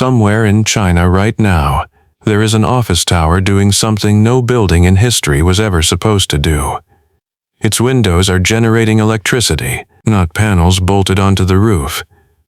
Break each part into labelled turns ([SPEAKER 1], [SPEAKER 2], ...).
[SPEAKER 1] Somewhere in China right now, there is an office tower doing something no building in history was ever supposed to do. Its windows are generating electricity, not panels bolted onto the roof,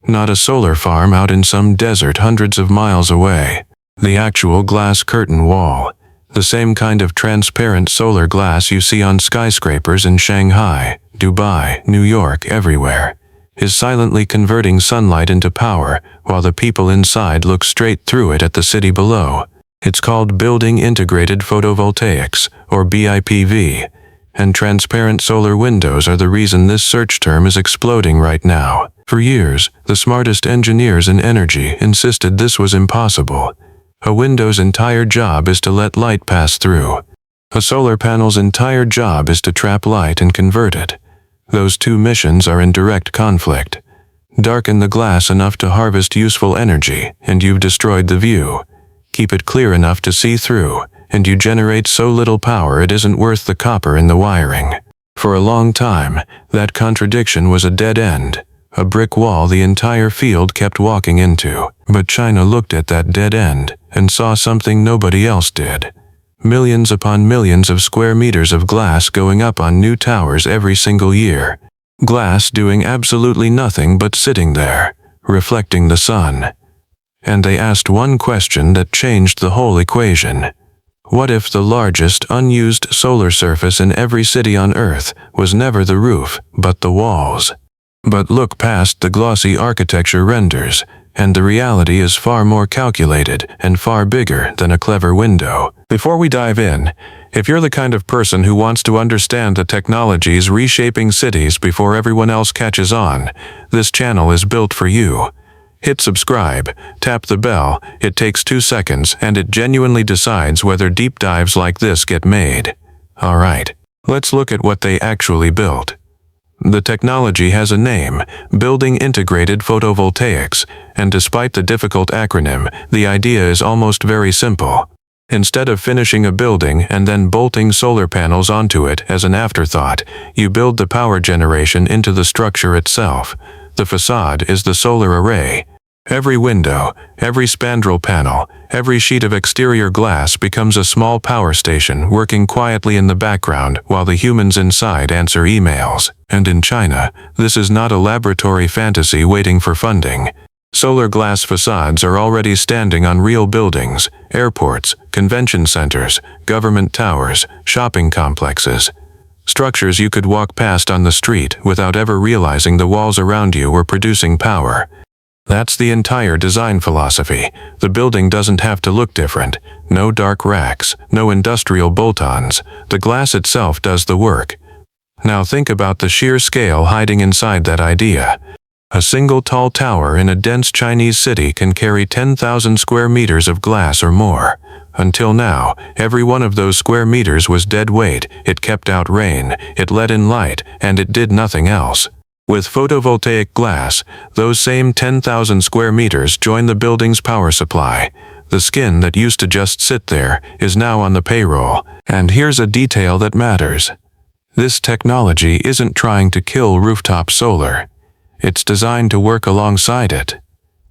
[SPEAKER 1] not a solar farm out in some desert hundreds of miles away. The actual glass curtain wall, the same kind of transparent solar glass you see on skyscrapers in Shanghai, Dubai, New York, everywhere, is silently converting sunlight into power while the people inside look straight through it at the city below. It's called Building Integrated Photovoltaics, or BIPV, and transparent solar windows are the reason this search term is exploding right now. For years, the smartest engineers in energy insisted this was impossible. A window's entire job is to let light pass through. A solar panel's entire job is to trap light and convert it. Those two missions are in direct conflict. Darken the glass enough to harvest useful energy, and you've destroyed the view. Keep it clear enough to see through, and you generate so little power it isn't worth the copper in the wiring. For a long time, that contradiction was a dead end, a brick wall the entire field kept walking into. But China looked at that dead end and saw something nobody else did. Millions upon millions of square meters of glass going up on new towers every single year. Glass doing absolutely nothing but sitting there, reflecting the sun. And they asked one question that changed the whole equation. What if the largest unused solar surface in every city on Earth was never the roof, but the walls? But look past the glossy architecture renders, and the reality is far more calculated and far bigger than a clever window. Before we dive in, if you're the kind of person who wants to understand the technologies reshaping cities before everyone else catches on, this channel is built for you. Hit subscribe, tap the bell, it takes 2 seconds, and it genuinely decides whether deep dives like this get made. Alright, let's look at what they actually built. The technology has a name, Building Integrated Photovoltaics, and despite the difficult acronym, the idea is almost very simple. Instead of finishing a building and then bolting solar panels onto it as an afterthought, you build the power generation into the structure itself. The facade is the solar array. Every window, every spandrel panel, every sheet of exterior glass becomes a small power station working quietly in the background while the humans inside answer emails. And in China, this is not a laboratory fantasy waiting for funding. Solar glass facades are already standing on real buildings, airports, convention centers, government towers, shopping complexes. Structures you could walk past on the street without ever realizing the walls around you were producing power. That's the entire design philosophy. The building doesn't have to look different. No dark racks, no industrial bolt-ons. The glass itself does the work. Now think about the sheer scale hiding inside that idea. A single tall tower in a dense Chinese city can carry 10,000 square meters of glass or more. Until now, every one of those square meters was dead weight. It kept out rain, it let in light, and it did nothing else. With photovoltaic glass, those same 10,000 square meters join the building's power supply. The skin that used to just sit there is now on the payroll. And here's a detail that matters. This technology isn't trying to kill rooftop solar. It's designed to work alongside it.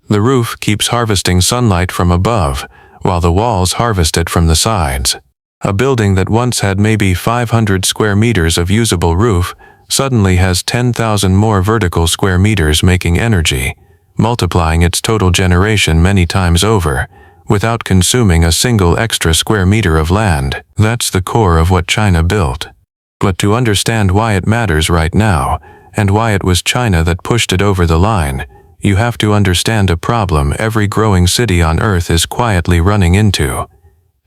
[SPEAKER 1] The roof keeps harvesting sunlight from above, while the walls harvest it from the sides. A building that once had maybe 500 square meters of usable roof suddenly has 10,000 more vertical square meters making energy, multiplying its total generation many times over, without consuming a single extra square meter of land. That's the core of what China built. But to understand why it matters right now, and why it was China that pushed it over the line, you have to understand a problem every growing city on Earth is quietly running into.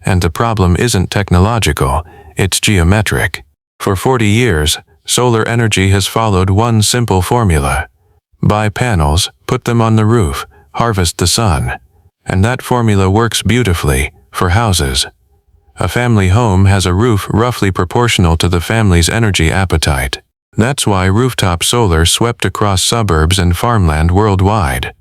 [SPEAKER 1] And the problem isn't technological, it's geometric. For 40 years, solar energy has followed one simple formula. Buy panels, put them on the roof, harvest the sun. And that formula works beautifully for houses. A family home has a roof roughly proportional to the family's energy appetite. That's why rooftop solar swept across suburbs and farmland worldwide.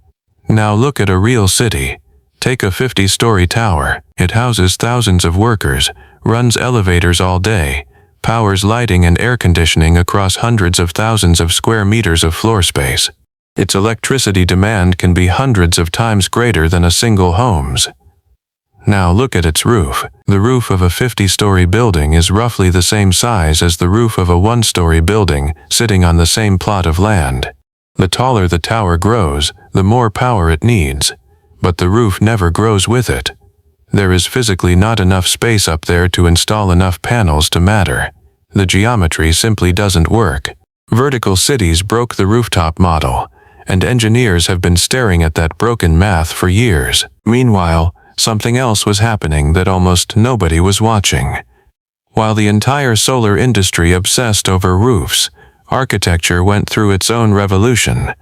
[SPEAKER 1] Now look at a real city. Take a 50-story tower. It houses thousands of workers, runs elevators all day, powers lighting and air conditioning across hundreds of thousands of square meters of floor space. Its electricity demand can be hundreds of times greater than a single home's. Now look at its roof. The roof of a 50-story building is roughly the same size as the roof of a 1-story building sitting on the same plot of land. The taller the tower grows, the more power it needs. But the roof never grows with it. There is physically not enough space up there to install enough panels to matter. The geometry simply doesn't work. Vertical cities broke the rooftop model, and engineers have been staring at that broken math for years. Meanwhile, something else was happening that almost nobody was watching. While the entire solar industry obsessed over roofs, architecture went through its own revolution.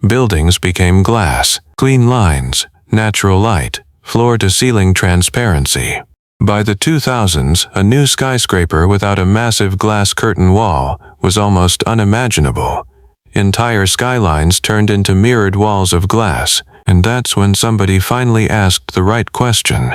[SPEAKER 1] Buildings became glass, clean lines, natural light, floor-to-ceiling transparency. By the 2000s, a new skyscraper without a massive glass curtain wall was almost unimaginable. Entire skylines turned into mirrored walls of glass, and that's when somebody finally asked the right question.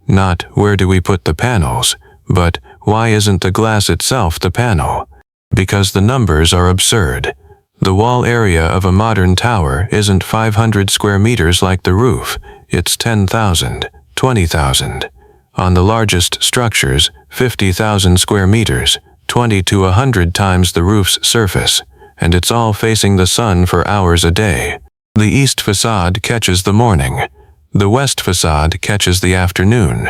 [SPEAKER 1] Not, where do we put the panels, but, why isn't the glass itself the panel? Because the numbers are absurd. The wall area of a modern tower isn't 500 square meters like the roof, it's 10,000, 20,000. On the largest structures, 50,000 square meters, 20 to 100 times the roof's surface, and it's all facing the sun for hours a day. The east facade catches the morning. The west facade catches the afternoon.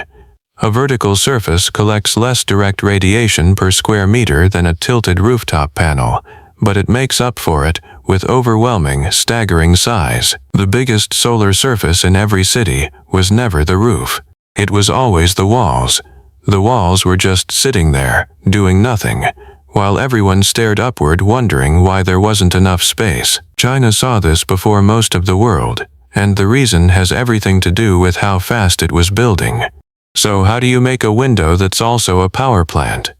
[SPEAKER 1] A vertical surface collects less direct radiation per square meter than a tilted rooftop panel, but it makes up for it with overwhelming, staggering size. The biggest solar surface in every city was never the roof. It was always the walls. The walls were just sitting there, doing nothing, while everyone stared upward wondering why there wasn't enough space. China saw this before most of the world, and the reason has everything to do with how fast it was building. So how do you make a window that's also a power plant?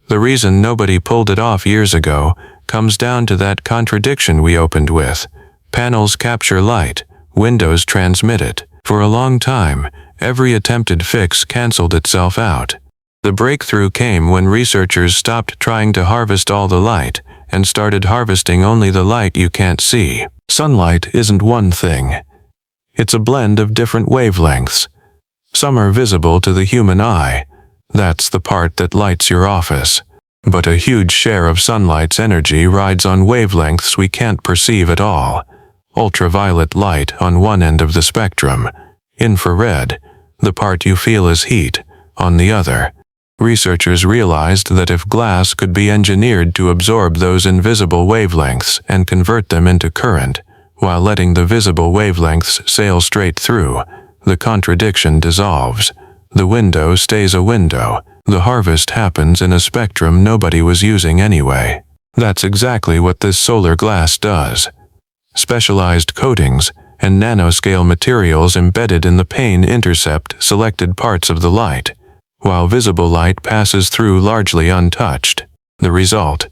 [SPEAKER 1] The reason nobody pulled it off years ago comes down to that contradiction we opened with. Panels capture light, windows transmit it. For a long time, every attempted fix canceled itself out. The breakthrough came when researchers stopped trying to harvest all the light and started harvesting only the light you can't see. Sunlight isn't one thing. It's a blend of different wavelengths. Some are visible to the human eye. That's the part that lights your office. But a huge share of sunlight's energy rides on wavelengths we can't perceive at all. Ultraviolet light on one end of the spectrum. Infrared, the part you feel as heat, on the other. Researchers realized that if glass could be engineered to absorb those invisible wavelengths and convert them into current, while letting the visible wavelengths sail straight through, the contradiction dissolves. The window stays a window. The harvest happens in a spectrum nobody was using anyway. That's exactly what this solar glass does. Specialized coatings and nanoscale materials embedded in the pane intercept selected parts of the light, while visible light passes through largely untouched. The result: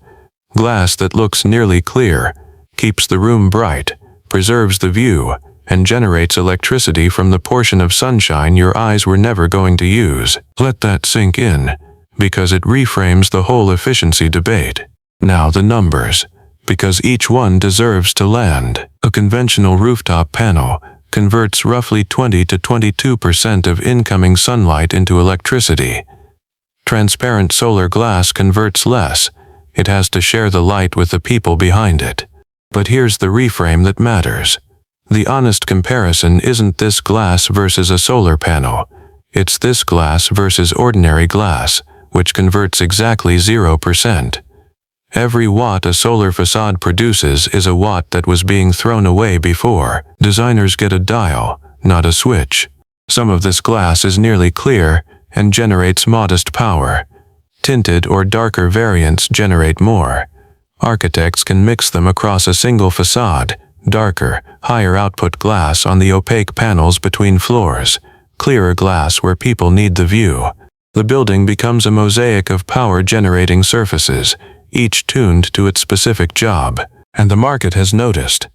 [SPEAKER 1] glass that looks nearly clear, keeps the room bright, preserves the view, and generates electricity from the portion of sunshine your eyes were never going to use. Let that sink in, because it reframes the whole efficiency debate. Now the numbers, because each one deserves to land. A conventional rooftop panel converts roughly 20 to 22% of incoming sunlight into electricity. Transparent solar glass converts less. It has to share the light with the people behind it. But here's the reframe that matters. The honest comparison isn't this glass versus a solar panel. It's this glass versus ordinary glass, which converts exactly 0%. Every watt a solar facade produces is a watt that was being thrown away before. Designers get a dial, not a switch. Some of this glass is nearly clear and generates modest power. Tinted or darker variants generate more. Architects can mix them across a single facade. Darker, higher output glass on the opaque panels between floors. Clearer glass where people need the view. The building becomes a mosaic of power-generating surfaces, each tuned to its specific job, and the market has noticed.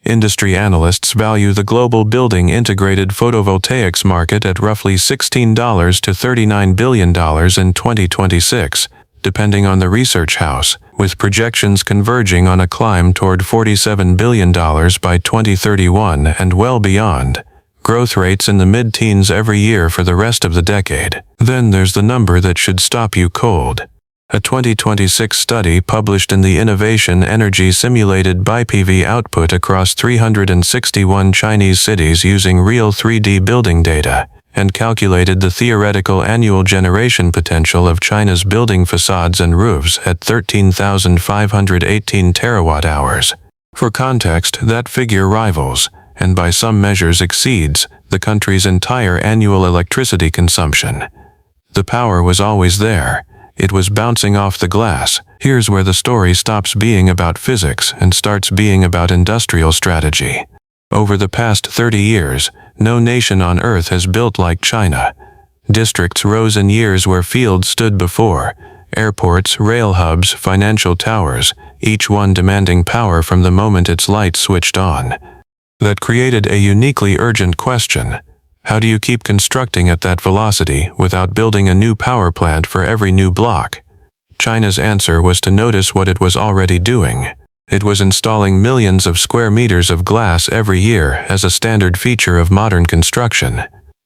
[SPEAKER 1] Industry analysts value the global building integrated photovoltaics market at roughly $16 to $39 billion in 2026, depending on the research house, with projections converging on a climb toward $47 billion by 2031 and well beyond. Growth rates in the mid-teens every year for the rest of the decade. Then there's the number that should stop you cold. A 2026 study published in the Innovation Energy simulated BIPV output across 361 Chinese cities using real 3D building data, and calculated the theoretical annual generation potential of China's building facades and roofs at 13,518 terawatt-hours. For context, that figure rivals, and by some measures exceeds, the country's entire annual electricity consumption. The power was always there. It was bouncing off the glass. Here's where the story stops being about physics and starts being about industrial strategy. Over the past 30 years, no nation on Earth has built like China. Districts rose in years where fields stood before. Airports, rail hubs, financial towers, each one demanding power from the moment its lights switched on. That created a uniquely urgent question. How do you keep constructing at that velocity without building a new power plant for every new block? China's answer was to notice what it was already doing. It was installing millions of square meters of glass every year as a standard feature of modern construction.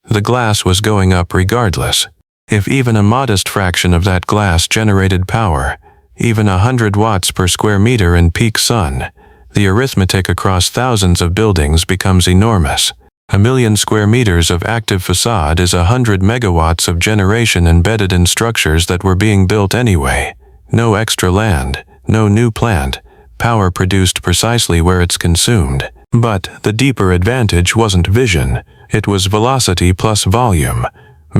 [SPEAKER 1] The glass was going up regardless. If even a modest fraction of that glass generated power, even 100 watts per square meter in peak sun, the arithmetic across thousands of buildings becomes enormous. 1 million square meters of active facade is 100 megawatts of generation embedded in structures that were being built anyway. No extra land, no new plant, power produced precisely where it's consumed. But the deeper advantage wasn't vision, it was velocity plus volume.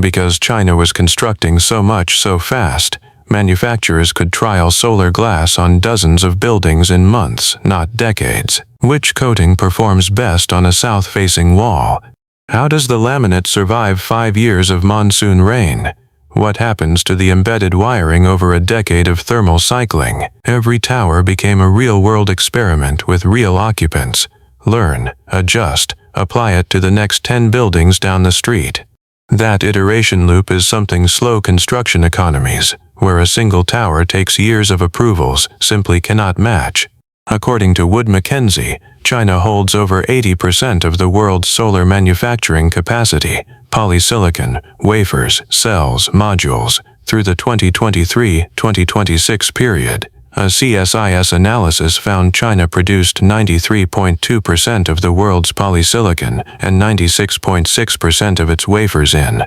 [SPEAKER 1] Because China was constructing so much so fast, manufacturers could trial solar glass on dozens of buildings in months, not decades. Which coating performs best on a south-facing wall? How does the laminate survive 5 years of monsoon rain? What happens to the embedded wiring over a decade of thermal cycling? Every tower became a real-world experiment with real occupants. Learn, adjust, apply it to the next 10 buildings down the street. That iteration loop is something slow construction economies, where a single tower takes years of approvals, simply cannot match. According to Wood Mackenzie, China holds over 80% of the world's solar manufacturing capacity, polysilicon, wafers, cells, modules, through the 2023-2026 period. A CSIS analysis found China produced 93.2% of the world's polysilicon and 96.6% of its wafers in.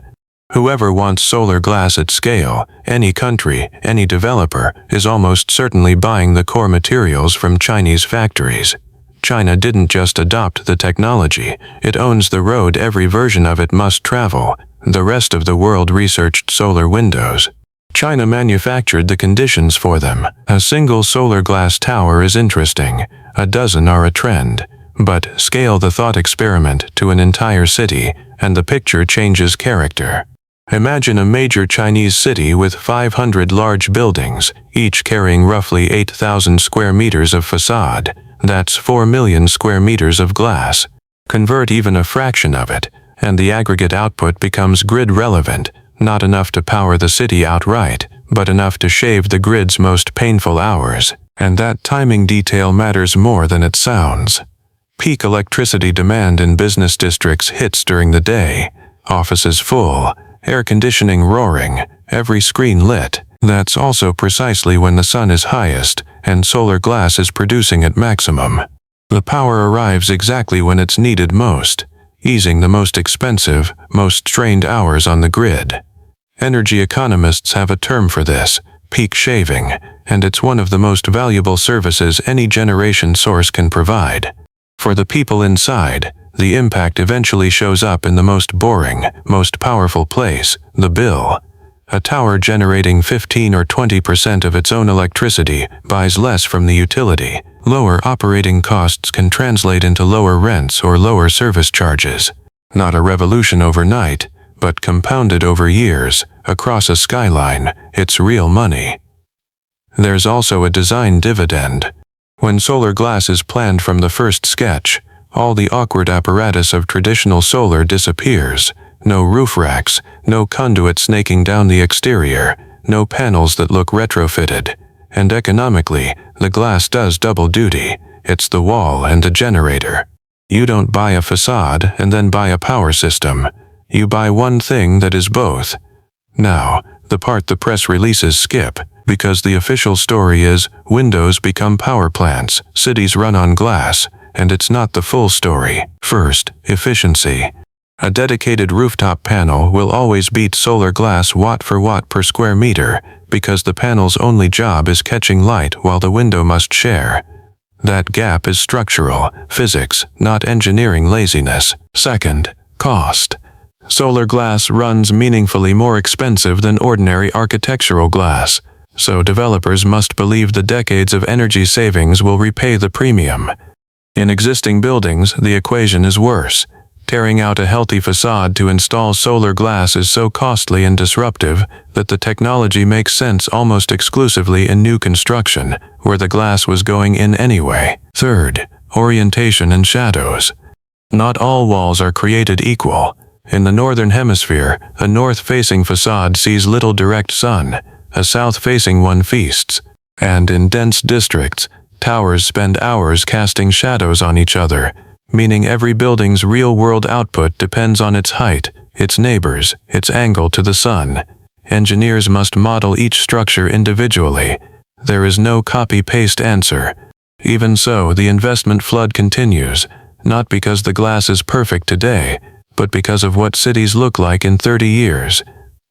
[SPEAKER 1] Whoever wants solar glass at scale, any country, any developer, is almost certainly buying the core materials from Chinese factories. China didn't just adopt the technology, it owns the road every version of it must travel. The rest of the world researched solar windows. China manufactured the conditions for them. A single solar glass tower is interesting, a dozen are a trend. But scale the thought experiment to an entire city, and the picture changes character. Imagine a major Chinese city with 500 large buildings, each carrying roughly 8,000 square meters of facade. That's 4 million square meters of glass. Convert even a fraction of it, and the aggregate output becomes grid-relevant, not enough to power the city outright, but enough to shave the grid's most painful hours. And that timing detail matters more than it sounds. Peak electricity demand in business districts hits during the day. Offices full, air conditioning roaring, every screen lit. That's also precisely when the sun is highest, and solar glass is producing at maximum. The power arrives exactly when it's needed most, easing the most expensive, most strained hours on the grid. Energy economists have a term for this, peak shaving, and it's one of the most valuable services any generation source can provide. For the people inside, the impact eventually shows up in the most boring, most powerful place, the bill. A tower generating 15 or 20% of its own electricity buys less from the utility. Lower operating costs can translate into lower rents or lower service charges. Not a revolution overnight, but compounded over years, across a skyline, it's real money. There's also a design dividend. When solar glass is planned from the first sketch, all the awkward apparatus of traditional solar disappears. No roof racks, no conduit snaking down the exterior, no panels that look retrofitted. and economically, the glass does double duty. It's the wall and a generator. You don't buy a facade and then buy a power system. You buy one thing that is both. Now, the part the press releases skip, because the official story is, windows become power plants, cities run on glass, and it's not the full story. First, efficiency. A dedicated rooftop panel will always beat solar glass watt for watt per square meter, because the panel's only job is catching light while the window must share. That gap is structural, physics, not engineering laziness. Second, cost. Solar glass runs meaningfully more expensive than ordinary architectural glass, so developers must believe the decades of energy savings will repay the premium. In existing buildings, the equation is worse. Tearing out a healthy facade to install solar glass is so costly and disruptive that the technology makes sense almost exclusively in new construction, where the glass was going in anyway. Third, orientation and shadows. Not all walls are created equal. In the northern hemisphere, a north-facing facade sees little direct sun, a south-facing one feasts, and in dense districts, towers spend hours casting shadows on each other, meaning every building's real-world output depends on its height, its neighbors, its angle to the sun. Engineers must model each structure individually. There is no copy-paste answer. Even so, the investment flood continues, not because the glass is perfect today, but because of what cities look like in 30 years.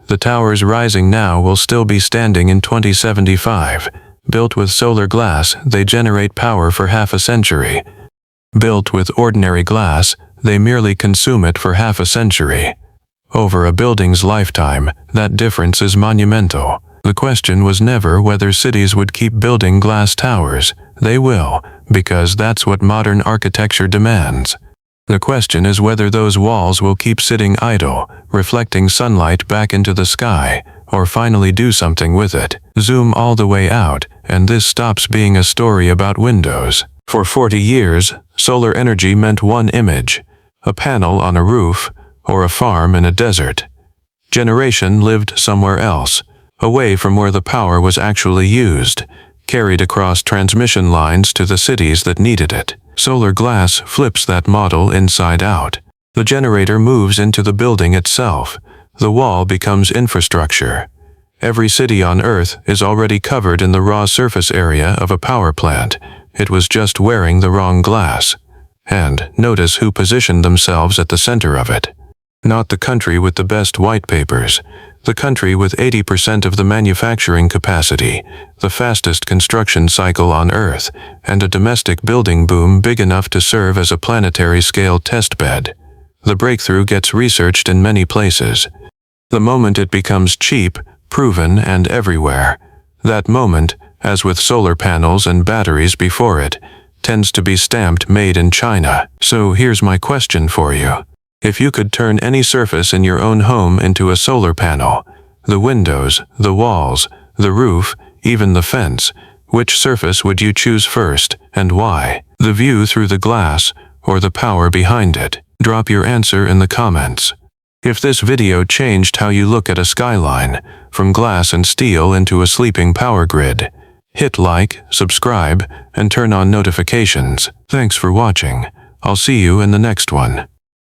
[SPEAKER 1] The towers rising now will still be standing in 2075. Built with solar glass, they generate power for half a century. Built with ordinary glass, they merely consume it for half a century. Over a building's lifetime, that difference is monumental. The question was never whether cities would keep building glass towers. They will, because that's what modern architecture demands. The question is whether those walls will keep sitting idle, reflecting sunlight back into the sky, or finally do something with it. Zoom all the way out, and this stops being a story about windows. For 40 years, solar energy meant one image: a panel on a roof, or a farm in a desert. Generation lived somewhere else, away from where the power was actually used, carried across transmission lines to the cities that needed it. Solar glass flips that model inside out. The generator moves into the building itself. The wall becomes infrastructure. Every city on Earth is already covered in the raw surface area of a power plant. It was just wearing the wrong glass. And notice who positioned themselves at the center of it. Not the country with the best white papers. The country with 80% of the manufacturing capacity, the fastest construction cycle on Earth, and a domestic building boom big enough to serve as a planetary-scale testbed. The breakthrough gets researched in many places. The moment it becomes cheap, proven, and everywhere, that moment, as with solar panels and batteries before it, tends to be stamped "Made in China." So here's my question for you. If you could turn any surface in your own home into a solar panel, the windows, the walls, the roof, even the fence, which surface would you choose first, and why? The view through the glass, or the power behind it? Drop your answer in the comments. If this video changed how you look at a skyline, from glass and steel into a sleeping power grid, hit like, subscribe, and turn on notifications. Thanks for watching. I'll see you in the next one.